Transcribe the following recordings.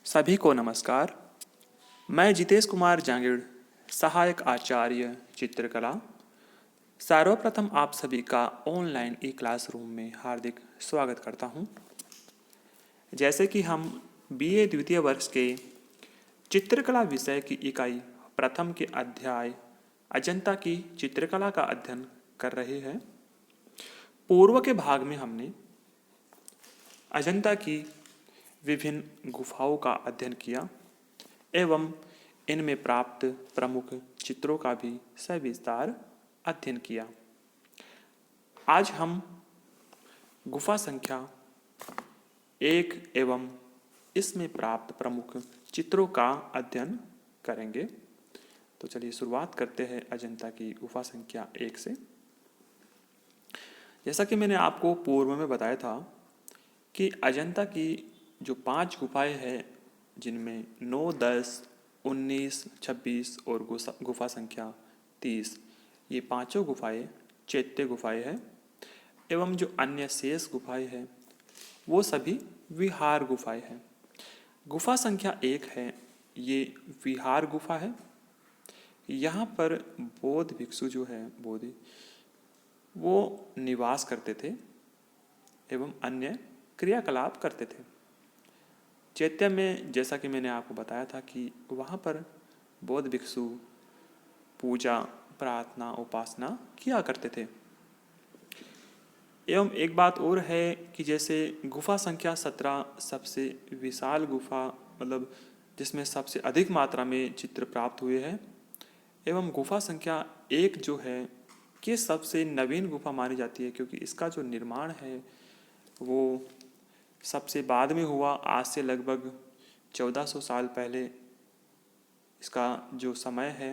सभी को नमस्कार। मैं जितेश कुमार जांगिड़, सहायक आचार्य चित्रकला, सर्वप्रथम आप सभी का ऑनलाइन ई क्लासरूम में हार्दिक स्वागत करता हूं। जैसे कि हम बीए द्वितीय वर्ष के चित्रकला विषय की इकाई प्रथम के अध्याय अजंता की चित्रकला का अध्ययन कर रहे हैं। पूर्व के भाग में हमने अजंता की विभिन्न गुफाओं का अध्ययन किया एवं इनमें प्राप्त प्रमुख चित्रों का भी सविस्तार अध्ययन किया। आज हम गुफा संख्या 1 एवं इसमें प्राप्त प्रमुख चित्रों का अध्ययन करेंगे। तो चलिए शुरुआत करते हैं अजंता की गुफा संख्या 1 से। जैसा कि मैंने आपको पूर्व में बताया था कि अजंता की जो 5 गुफाएं हैं, जिनमें 9, 10, 19, 26 और गुफा संख्या 30, ये पांचों गुफाएं चैत्य गुफाएं हैं एवं जो अन्य शेष गुफाएं हैं वो सभी विहार गुफाएं हैं। गुफा संख्या 1 है, ये विहार गुफा है। यहाँ पर बौद्ध भिक्षु जो है बोधि, वो निवास करते थे एवं अन्य क्रियाकलाप करते थे। चैत्य में जैसा कि मैंने आपको बताया था कि वहाँ पर बौद्ध भिक्षु पूजा, प्रार्थना, उपासना किया करते थे। एवं एक बात और है कि जैसे गुफा संख्या 17 सबसे विशाल गुफा, मतलब जिसमें सबसे अधिक मात्रा में चित्र प्राप्त हुए हैं, एवं गुफा संख्या 1 जो है कि सबसे नवीन गुफा मानी जाती है, क्योंकि इसका जो निर्माण है वो सबसे बाद में हुआ। आज से लगभग 1400 साल पहले इसका जो समय है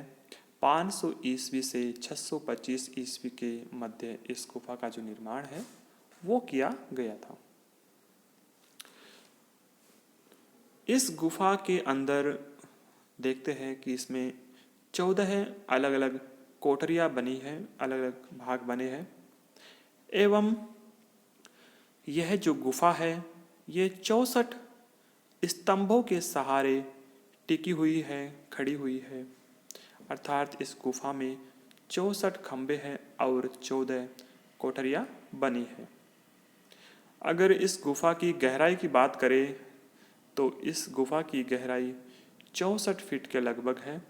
500 ईस्वी से 625 ईस्वी के मध्य इस गुफा का जो निर्माण है वो किया गया था। इस गुफा के अंदर देखते हैं कि इसमें 14 अलग अलग कोठरियाँ बनी हैं, अलग अलग भाग बने हैं एवं यह जो गुफा है ये 64 स्तंभों के सहारे टिकी हुई है, खड़ी हुई है। अर्थात इस गुफा में 64 खंबे हैं और 14 कोठरियाँ बनी है। अगर इस गुफा की गहराई की बात करें तो इस गुफा की गहराई 64 फीट के लगभग है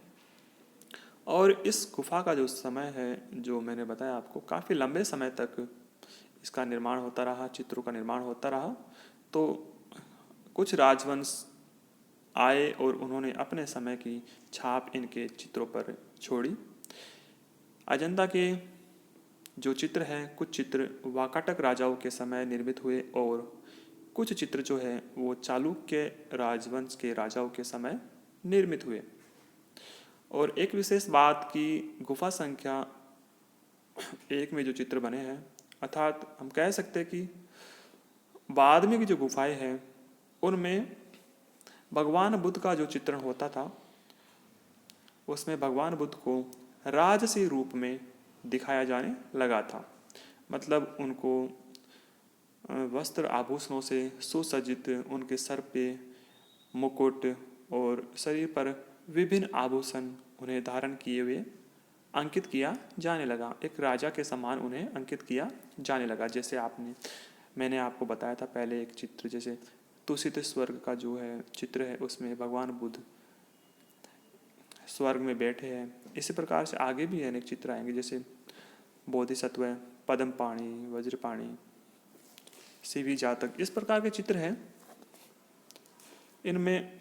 और इस गुफा का जो समय है, जो मैंने बताया आपको, काफ़ी लंबे समय तक इसका निर्माण होता रहा, चित्रों का निर्माण होता रहा। तो कुछ राजवंश आए और उन्होंने अपने समय की छाप इनके चित्रों पर छोड़ी। अजंता के जो चित्र हैं, कुछ चित्र वाकाटक राजाओं के समय निर्मित हुए और कुछ चित्र जो है वो चालुक्य राजवंश के राजाओं के समय निर्मित हुए। और एक विशेष बात कि गुफा संख्या 1 में जो चित्र बने हैं, अर्थात हम कह सकते हैं कि बाद में की जो गुफाएं हैं उनमें भगवान बुद्ध का जो चित्रण होता था उसमें भगवान बुद्ध को राजसी रूप में दिखाया जाने लगा था। मतलब उनको वस्त्र आभूषणों से सुसज्जित, उनके सर पे मुकुट और शरीर पर विभिन्न आभूषण उन्हें धारण किए हुए अंकित किया जाने लगा। एक राजा के समान उन्हें अंकित किया जाने लगा। जैसे मैंने आपको बताया था पहले एक चित्र, जैसे तुषित स्वर्ग का जो है चित्र है, उसमें भगवान बुद्ध स्वर्ग में बैठे हैं। इसी प्रकार से आगे भी अनेक चित्र आएंगे, जैसे बोधिसत्व, पद्मपाणि, वज्रपाणि, शिवी जातक, इस प्रकार के चित्र हैं। इनमें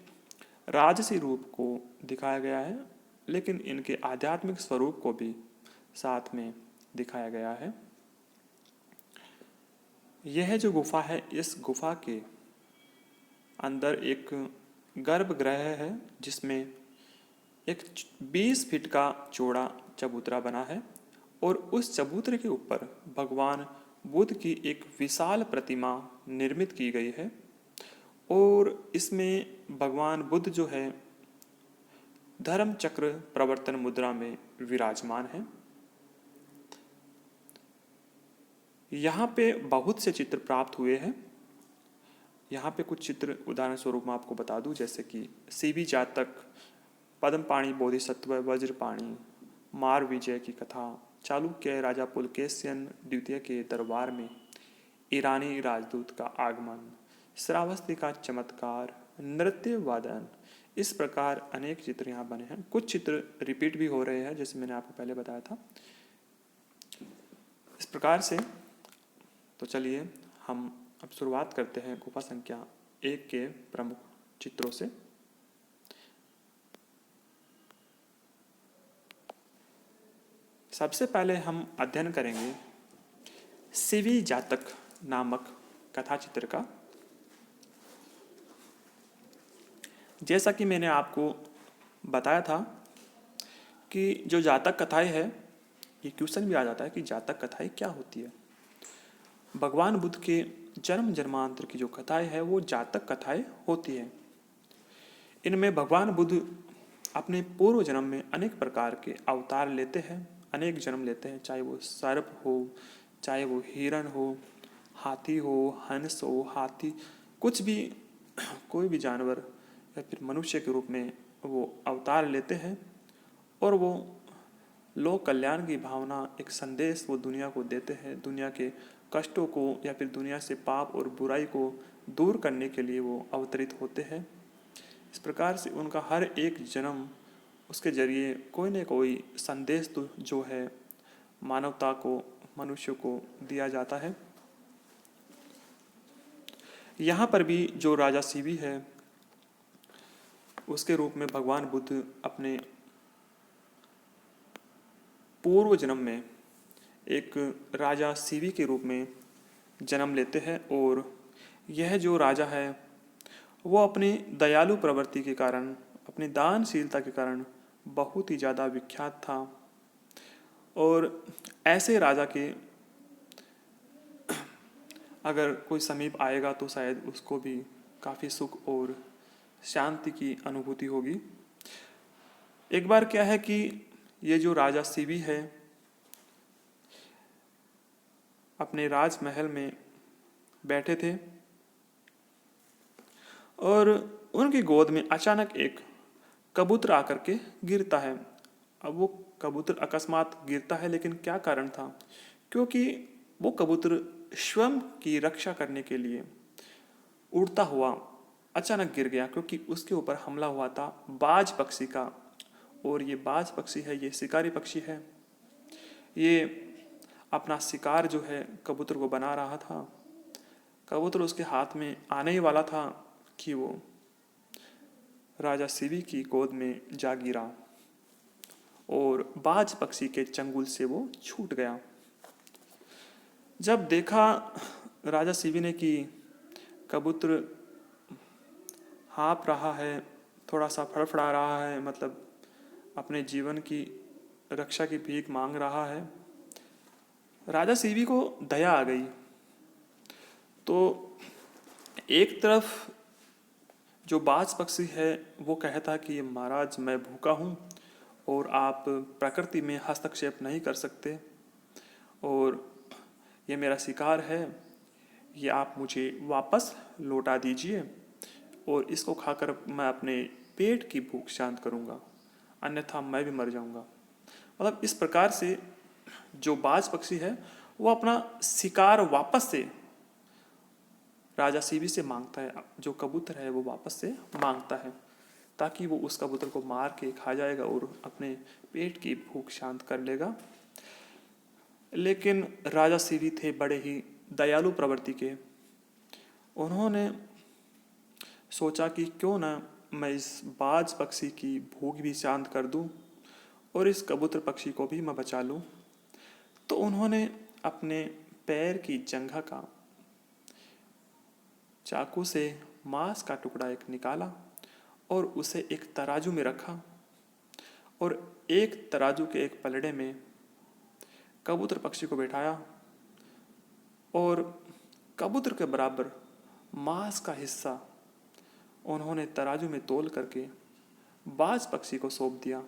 राजसी रूप को दिखाया गया है, लेकिन इनके आध्यात्मिक स्वरूप को भी साथ में दिखाया गया है। यह जो गुफा है, इस गुफा के अंदर एक गर्भगृह है जिसमें एक 20 फीट का चौड़ा चबूतरा बना है और उस चबूतरे के ऊपर भगवान बुद्ध की एक विशाल प्रतिमा निर्मित की गई है और इसमें भगवान बुद्ध जो है धर्म चक्र प्रवर्तन मुद्रा में विराजमान है। यहाँ पे बहुत से चित्र प्राप्त हुए हैं यहाँ पे कुछ चित्र उदाहरण स्वरूप मैं आपको बता दूं, जैसे कि सीवी जातक, पद्मपाणि बोधिसत्व, वज्रपाणि, मार विजय की कथा, चालुक्य राजा पुलकेशियन द्वितीय के दरबार में ईरानी राजदूत का आगमन, श्रावस्ती का चमत्कार, नृत्य वादन, इस प्रकार अनेक चित्र यहाँ बने हैं। कुछ चित्र रिपीट भी हो रहे हैं, जैसे मैंने आपको पहले बताया था। इस प्रकार से तो चलिए हम अब शुरुआत करते हैं गुफा संख्या 1 के प्रमुख चित्रों से। सबसे पहले हम अध्ययन करेंगे सीवी जातक नामक कथा चित्र का। जैसा कि मैंने आपको बताया था कि जो जातक कथाएं है, ये क्वेश्चन भी आ जाता है कि जातक कथाएं क्या होती है। भगवान बुद्ध के जन्म जन्मांतर की जो कथाएं है वो जातक कथाएं होती है। इनमें भगवान बुद्ध अपने पूर्व जन्म में अनेक प्रकार के अवतार लेते हैं, अनेक जन्म लेते हैं, चाहे वो सर्प हो, चाहे वो हिरण हो, हाथी हो, हंस हो, हाथी, कुछ भी, कोई भी जानवर या फिर मनुष्य के रूप में वो अवतार लेते हैं और वो लोक कल्याण की भावना, एक संदेश वो दुनिया को देते हैं। दुनिया के कष्टों को या फिर दुनिया से पाप और बुराई को दूर करने के लिए वो अवतरित होते हैं। इस प्रकार से उनका हर एक जन्म, उसके जरिए कोई न कोई संदेश तो जो है मानवता को, मनुष्य को दिया जाता है। यहाँ पर भी जो राजा सीवी है उसके रूप में भगवान बुद्ध अपने पूर्व जन्म में एक राजा सीवी के रूप में जन्म लेते हैं और यह जो राजा है वो अपनी दयालु प्रवृत्ति के कारण, अपनी दानशीलता के कारण बहुत ही ज़्यादा विख्यात था। और ऐसे राजा के अगर कोई समीप आएगा तो शायद उसको भी काफ़ी सुख और शांति की अनुभूति होगी। एक बार क्या है कि ये जो राजा सीवी है अपने राजमहल में बैठे थे और उनकी गोद में अचानक एक कबूतर आकर के गिरता है। अब वो कबूतर अकस्मात गिरता है, लेकिन क्या कारण था? क्योंकि वो कबूतर स्वयं की रक्षा करने के लिए उड़ता हुआ अचानक गिर गया, क्योंकि उसके ऊपर हमला हुआ था बाज पक्षी का। और ये बाज पक्षी है, ये शिकारी पक्षी है, ये अपना शिकार जो है कबूतर को बना रहा था। कबूतर उसके हाथ में आने ही वाला था कि वो राजा सीवी की गोद में जा गिरा और बाज पक्षी के चंगुल से वो छूट गया। जब देखा राजा सीवी ने कि कबूतर हाँप रहा है, थोड़ा सा फड़फड़ा रहा है, मतलब अपने जीवन की रक्षा की भीख मांग रहा है, राजा सीवी को दया आ गई। तो एक तरफ जो बाज पक्षी है वो कहता कि महाराज मैं भूखा हूँ और आप प्रकृति में हस्तक्षेप नहीं कर सकते और ये मेरा शिकार है, ये आप मुझे वापस लौटा दीजिए और इसको खाकर मैं अपने पेट की भूख शांत करूँगा, अन्यथा मैं भी मर जाऊँगा। मतलब इस प्रकार से जो बाज पक्षी है वो अपना शिकार वापस से राजा सीवी से मांगता है, जो कबूतर है वो वापस से मांगता है ताकि वो उस कबूतर को मार के खा जाएगा और अपने पेट की भूख शांत कर लेगा। लेकिन राजा सीवी थे बड़े ही दयालु प्रवृत्ति के। उन्होंने सोचा कि क्यों ना मैं इस बाज पक्षी की भूख भी शांत कर दूं और इस कबूतर पक्षी को भी मैं बचा लूं। तो उन्होंने अपने पैर की जंघा का चाकू से मांस का टुकड़ा एक निकाला और उसे एक तराजू में रखा और एक तराजू के एक पलड़े में कबूतर पक्षी को बैठाया और कबूतर के बराबर मांस का हिस्सा उन्होंने तराजू में तोल करके बाज पक्षी को सौंप दिया।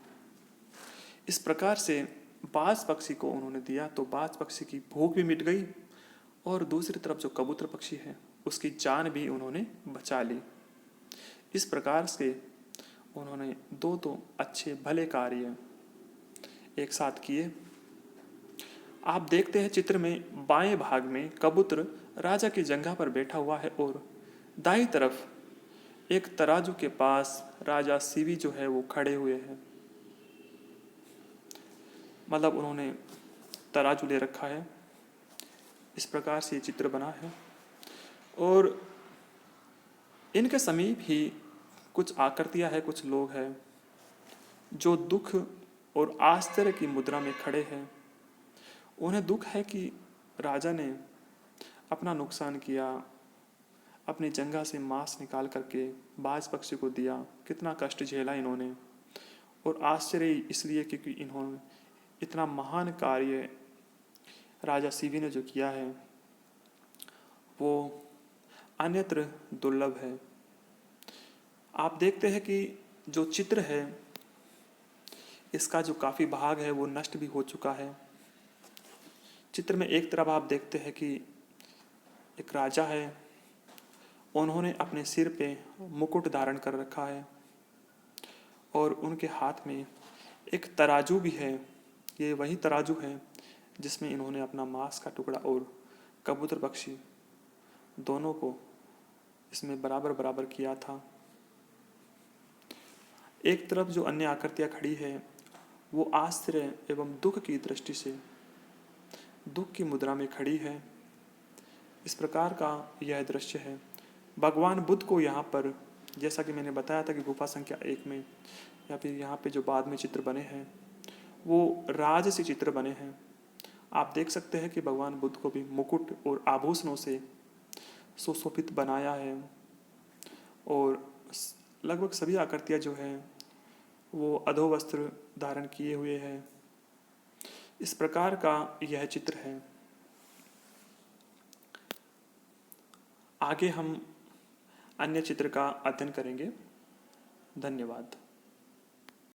इस प्रकार से बाज पक्षी को उन्होंने दिया तो बाज पक्षी की भूख भी मिट गई और दूसरी तरफ जो कबूतर पक्षी है उसकी जान भी उन्होंने बचा ली। इस प्रकार से उन्होंने दो तो अच्छे भले कार्य एक साथ किए। आप देखते हैं चित्र में बाएं भाग में कबूतर राजा की जंघा पर बैठा हुआ है और दाईं तरफ एक तराजू के पास राजा सीवी जो है वो खड़े हुए हैं। मतलब उन्होंने तराजू ले रखा है। इस प्रकार से ये चित्र बना है और इनके समीप ही कुछ आकृतियां हैं, कुछ लोग हैं जो दुख और आश्चर्य की मुद्रा में खड़े हैं। उन्हें दुख है कि राजा ने अपना नुकसान किया, अपनी जंघा से मांस निकाल करके बाज पक्षी को दिया, कितना कष्ट झेला इन्होंने। और आश्चर्य इसलिए क्योंकि इन्होंने इतना महान कार्य राजा सीवी ने जो किया है वो अन्यत्र दुर्लभ है। आप देखते हैं कि जो चित्र है इसका जो काफ़ी भाग है वो नष्ट भी हो चुका है। चित्र में एक तरफ आप देखते हैं कि एक राजा है, उन्होंने अपने सिर पे मुकुट धारण कर रखा है और उनके हाथ में एक तराजू भी है। ये वही तराजू है जिसमें इन्होंने अपना मांस का टुकड़ा और कबूतर पक्षी दोनों को इसमें बराबर बराबर किया था। एक तरफ जो अन्य आकृतियां खड़ी है वो आश्चर्य एवं दुख की दृष्टि से दुख की मुद्रा में खड़ी है। इस प्रकार का यह दृश्य है। भगवान बुद्ध को यहाँ पर, जैसा कि मैंने बताया था कि गुफा संख्या 1 में या फिर यहाँ पे जो बाद में चित्र बने हैं वो राजसी चित्र बने हैं। आप देख सकते हैं कि भगवान बुद्ध को भी मुकुट और आभूषणों से सुशोभित बनाया है और लगभग सभी आकृतियाँ जो हैं वो अधो वस्त्र धारण किए हुए हैं। इस प्रकार का यह चित्र है। आगे हम अन्य चित्र का अध्ययन करेंगे। धन्यवाद।